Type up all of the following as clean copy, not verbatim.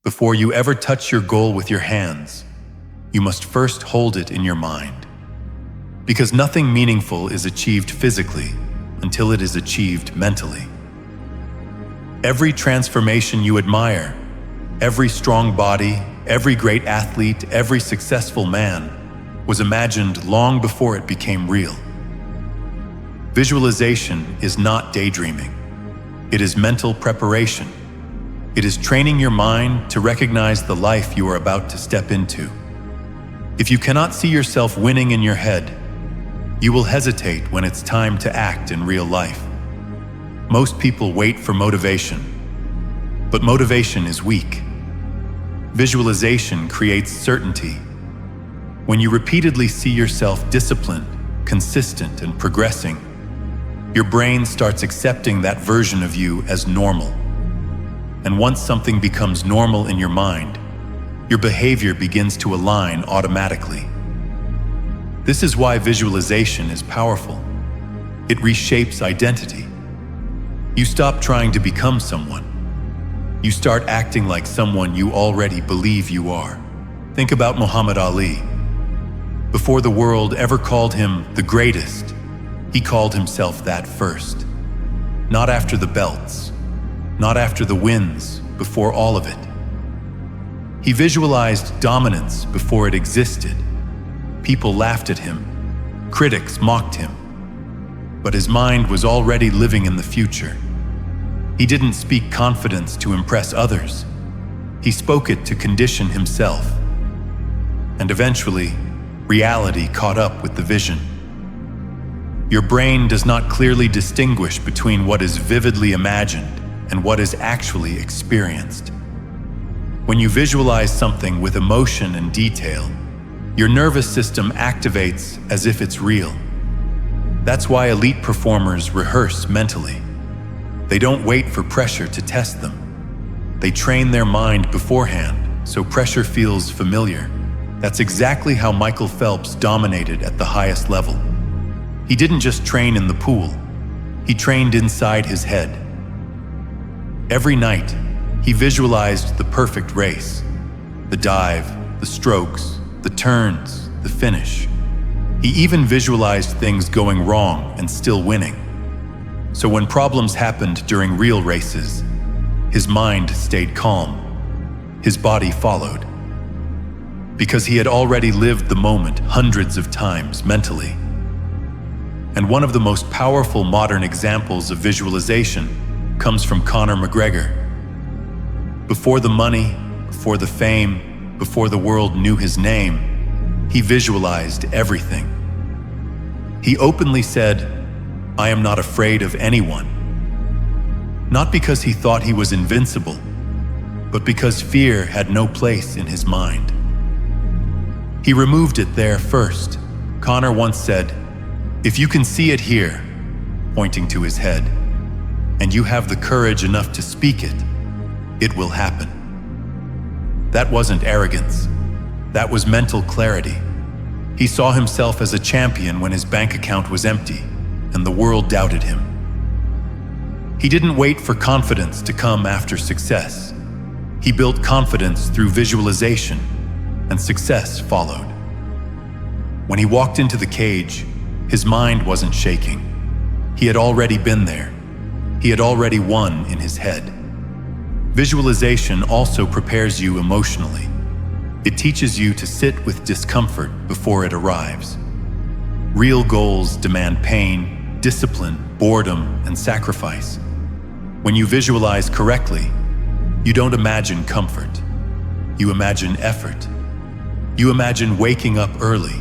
Before you ever touch your goal with your hands, you must first hold it in your mind. Because nothing meaningful is achieved physically until it is achieved mentally. Every transformation you admire, every strong body, every great athlete, every successful man was imagined long before it became real. Visualization is not daydreaming. It is mental preparation. It is training your mind to recognize the life you are about to step into. If you cannot see yourself winning in your head, you will hesitate when it's time to act in real life. Most people wait for motivation, but motivation is weak. Visualization creates certainty. When you repeatedly see yourself disciplined, consistent, and progressing, your brain starts accepting that version of you as normal. And once something becomes normal in your mind, your behavior begins to align automatically. This is why visualization is powerful. It reshapes identity. You stop trying to become someone. You start acting like someone you already believe you are. Think about Muhammad Ali. Before the world ever called him the greatest, he called himself that first. Not after the belts, not after the wins, before all of it. He visualized dominance before it existed. People laughed at him. Critics mocked him. But his mind was already living in the future. He didn't speak confidence to impress others. He spoke it to condition himself. And eventually, reality caught up with the vision. Your brain does not clearly distinguish between what is vividly imagined and what is actually experienced. When you visualize something with emotion and detail, your nervous system activates as if it's real. That's why elite performers rehearse mentally. They don't wait for pressure to test them. They train their mind beforehand, so pressure feels familiar. That's exactly how Michael Phelps dominated at the highest level. He didn't just train in the pool. He trained inside his head. Every night, he visualized the perfect race. The dive, the strokes, the turns, the finish. He even visualized things going wrong and still winning. So when problems happened during real races, his mind stayed calm. His body followed. Because he had already lived the moment hundreds of times mentally. And one of the most powerful modern examples of visualization comes from Conor McGregor. Before the money, before the fame, before the world knew his name, he visualized everything. He openly said, "I am not afraid of anyone." Not because he thought he was invincible, but because fear had no place in his mind. He removed it there first. Conor once said, "If you can see it here," pointing to his head, "and you have the courage enough to speak it, it will happen." That wasn't arrogance. That was mental clarity. He saw himself as a champion when his bank account was empty and the world doubted him. He didn't wait for confidence to come after success. He built confidence through visualization, and success followed. When he walked into the cage, his mind wasn't shaking. He had already been there. He had already won in his head. Visualization also prepares you emotionally. It teaches you to sit with discomfort before it arrives. Real goals demand pain, discipline, boredom, and sacrifice. When you visualize correctly, you don't imagine comfort. You imagine effort. You imagine waking up early.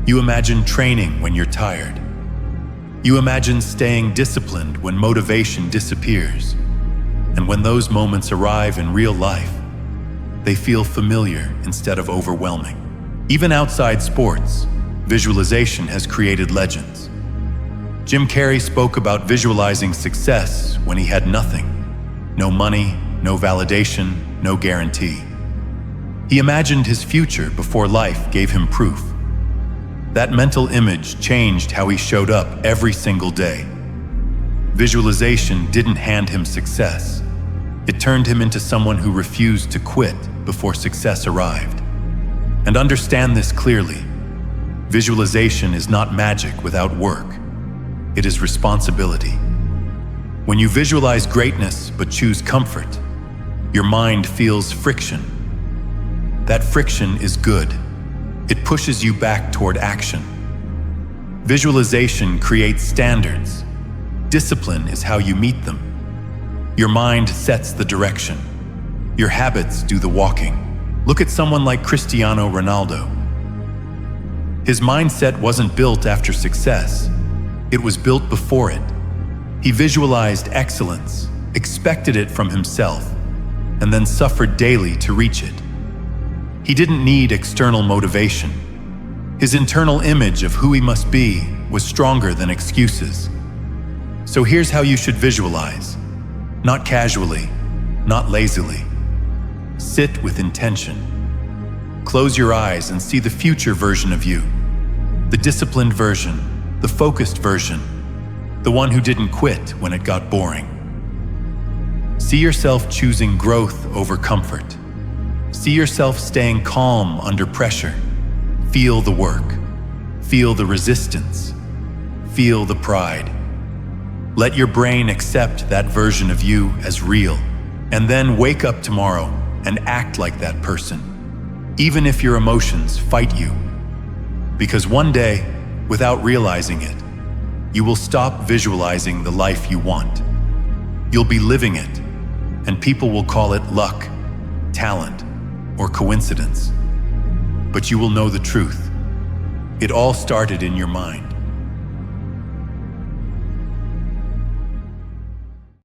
You imagine training when you're tired. You imagine staying disciplined when motivation disappears. And when those moments arrive in real life, they feel familiar instead of overwhelming. Even outside sports, visualization has created legends. Jim Carrey spoke about visualizing success when he had nothing. No money, no validation, no guarantee. He imagined his future before life gave him proof. That mental image changed how he showed up every single day. Visualization didn't hand him success. It turned him into someone who refused to quit before success arrived. And understand this clearly. Visualization is not magic without work. It is responsibility. When you visualize greatness but choose comfort, your mind feels friction. That friction is good. It pushes you back toward action. Visualization creates standards. Discipline is how you meet them. Your mind sets the direction. Your habits do the walking. Look at someone like Cristiano Ronaldo. His mindset wasn't built after success. It was built before it. He visualized excellence, expected it from himself, and then suffered daily to reach it. He didn't need external motivation. His internal image of who he must be was stronger than excuses. So here's how you should visualize. Not casually, not lazily. Sit with intention. Close your eyes and see the future version of you. The disciplined version, the focused version, the one who didn't quit when it got boring. See yourself choosing growth over comfort. See yourself staying calm under pressure. Feel the work. Feel the resistance. Feel the pride. Let your brain accept that version of you as real, and then wake up tomorrow and act like that person, even if your emotions fight you. Because one day, without realizing it, you will stop visualizing the life you want. You'll be living it, and people will call it luck, talent, or coincidence. But you will know the truth. It all started in your mind.